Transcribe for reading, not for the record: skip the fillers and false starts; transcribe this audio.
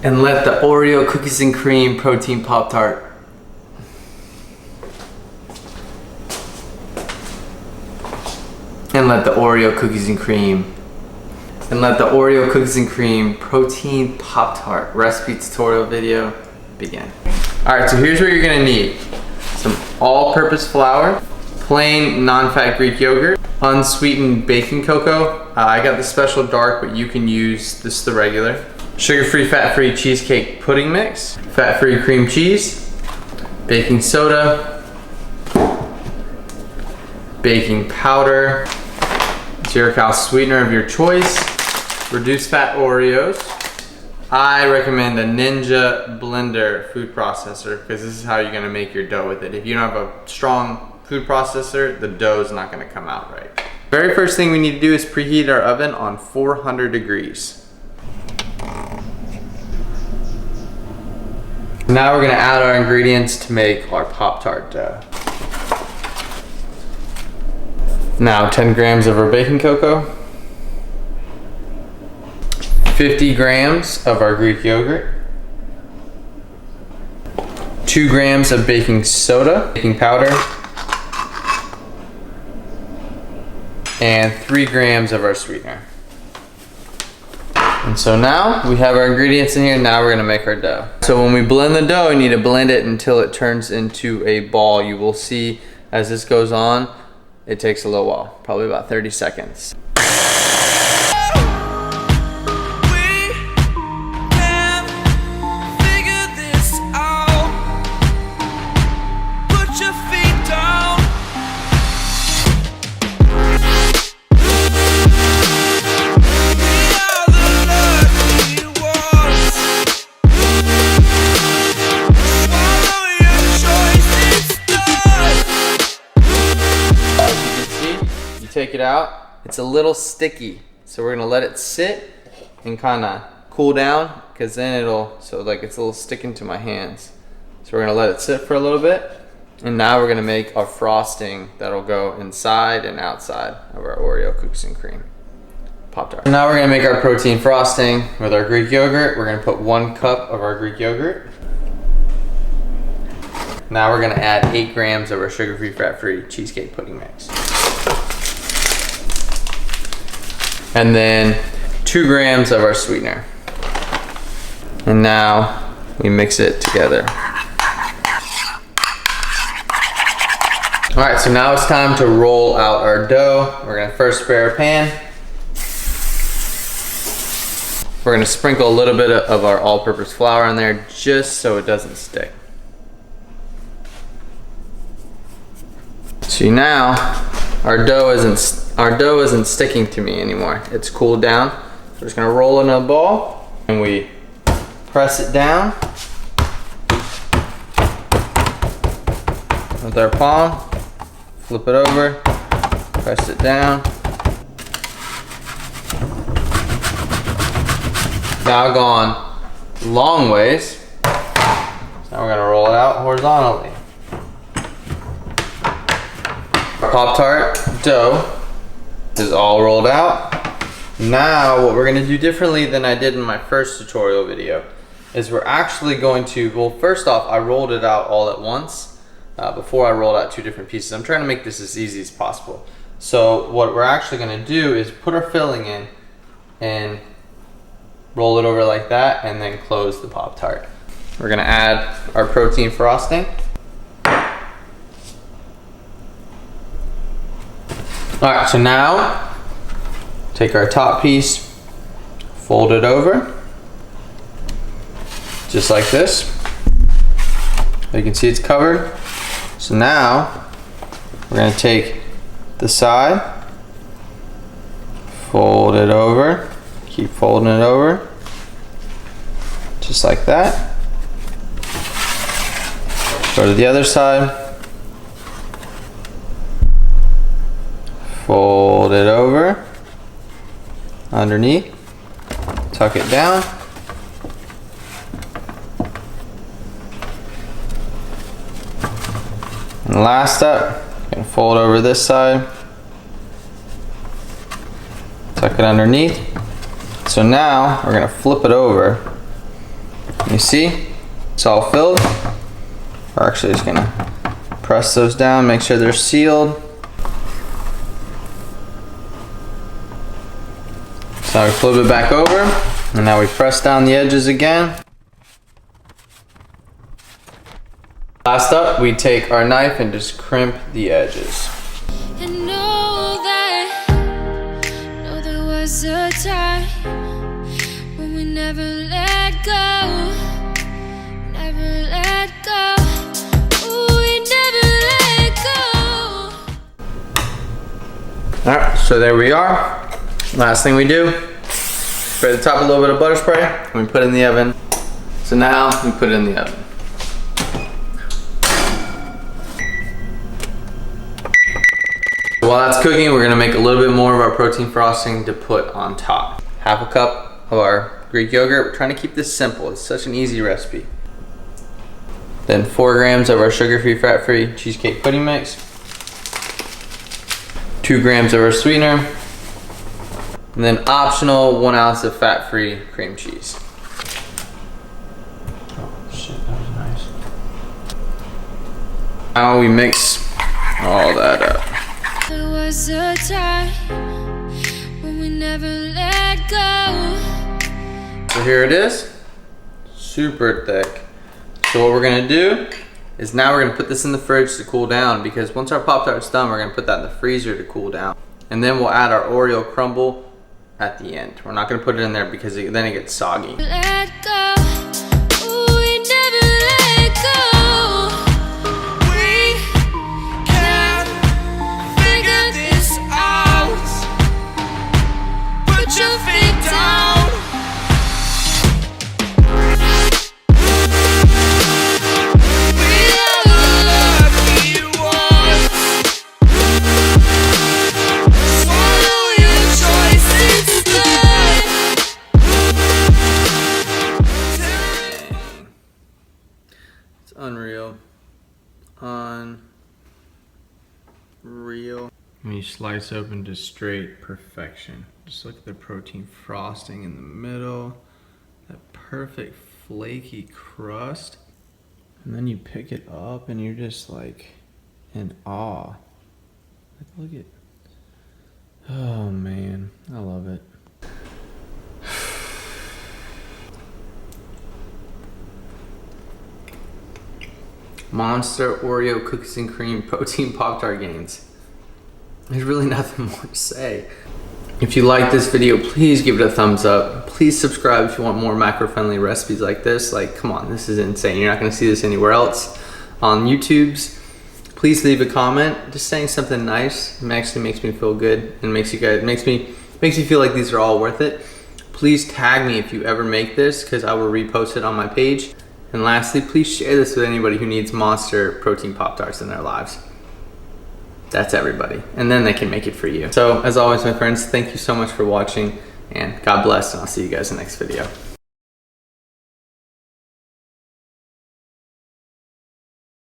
And let the Oreo cookies and cream protein Pop-Tart protein Pop-Tart recipe tutorial video begin. Alright, so here's what you're gonna need. Some all-purpose flour, plain non-fat Greek yogurt, unsweetened baking cocoa. I got the special dark, but you can use this the regular. Sugar-free, fat-free cheesecake pudding mix, fat-free cream cheese, baking soda, baking powder, Zero Cal Sweetener of your choice, Reduced Fat Oreos. I recommend a Ninja blender food processor because this is how you're gonna make your dough with it. If you don't have a strong food processor, the dough is not gonna come out right. Very first thing we need to do is preheat our oven on 400 degrees. Now we're gonna add our ingredients to make our Pop-Tart dough. Now 10 grams of our baking cocoa, 50 grams of our Greek yogurt, 2 grams of baking soda, baking powder, and 3 grams of our sweetener. And so now we have our ingredients in here. Now we're gonna make our dough. So when we blend the dough, you need to blend it until it turns into a ball. You will see as this goes on, it takes a little while, probably about 30 seconds. Take it out, it's a little sticky, so we're gonna let it sit and kind of cool down, because then it's a little sticking to my hands. So we're gonna let it sit for a little bit, and now we're gonna make our frosting that'll go inside and outside of our Oreo cookies and cream Pop-Tart. Now we're gonna make our protein frosting with our Greek yogurt. We're gonna put 1 cup of our Greek yogurt. Now we're gonna add 8 grams of our sugar-free, fat-free cheesecake pudding mix. And then 2 grams of our sweetener. And now we mix it together. All right, so now it's time to roll out our dough. We're gonna first spray our pan. We're gonna sprinkle a little bit of our all-purpose flour on there just so it doesn't stick. See, now our dough isn't sticking to me anymore. It's cooled down. We're just gonna roll in a ball and we press it down with our palm, flip it over, press it down. Now gone long ways. So now we're gonna roll it out horizontally. Our Pop-Tart dough is all rolled out. Now what we're gonna do differently than I did in my first tutorial video is we're actually going to, well, first off, I rolled it out all at once before I rolled out 2 different pieces. I'm trying to make this as easy as possible. So what we're actually gonna do is put our filling in and roll it over like that and then close the Pop-Tart. We're gonna add our protein frosting. All right, so now take our top piece, fold it over, just like this. You can see it's covered. So now we're gonna take the side, fold it over, keep folding it over, just like that. Go to the other side, fold it over, underneath, tuck it down. And last up, you can fold over this side, tuck it underneath. So now we're gonna flip it over You see, it's all filled. We're actually just gonna press those down, make sure they're sealed. So now we flip it back over, and now we press down the edges again. Last up, we take our knife and just crimp the edges. And know there was a time when we never let go, never let go. Ooh, we never let go. All right, so there we are. Last thing we do, spray the top a little bit of butter spray, and we put it in the oven. So now we put it in the oven. While that's cooking, we're gonna make a little bit more of our protein frosting to put on top. Half a cup of our Greek yogurt. We're trying to keep this simple. It's such an easy recipe. Then 4 grams of our sugar-free, fat-free cheesecake pudding mix. 2 grams of our sweetener. And then optional 1 ounce of fat-free cream cheese. Oh shit, that was nice. Now we mix all that up. There was a time when we never let go. So here it is, super thick. So what we're gonna do is now we're gonna put this in the fridge to cool down, because once our Pop-Tart's done, we're gonna put that in the freezer to cool down. And then we'll add our Oreo crumble at the end. We're not gonna put it in there because then it gets soggy. Let go. Ooh, we never let go. We can figure this out. Put your feet down. Unreal. Unreal. When you slice open to straight perfection. Just look at the protein frosting in the middle. That perfect flaky crust. And then you pick it up and you're just like in awe. Like, look at. Oh man, I love it. Monster Oreo cookies and cream protein Pop-Tart gains. There's really nothing more to say. If you like this video, please give it a thumbs up. Please subscribe if you want more macro-friendly recipes like this. Like, come on, this is insane. You're not gonna see this anywhere else on YouTube's. Please leave a comment, just saying something nice. It actually makes me feel good and makes me feel like these are all worth it. Please tag me if you ever make this, because I will repost it on my page. And lastly, please share this with anybody who needs Monster protein Pop-Tarts in their lives. That's everybody. And then they can make it for you. So as always, my friends, thank you so much for watching, and God bless, and I'll see you guys in the next video.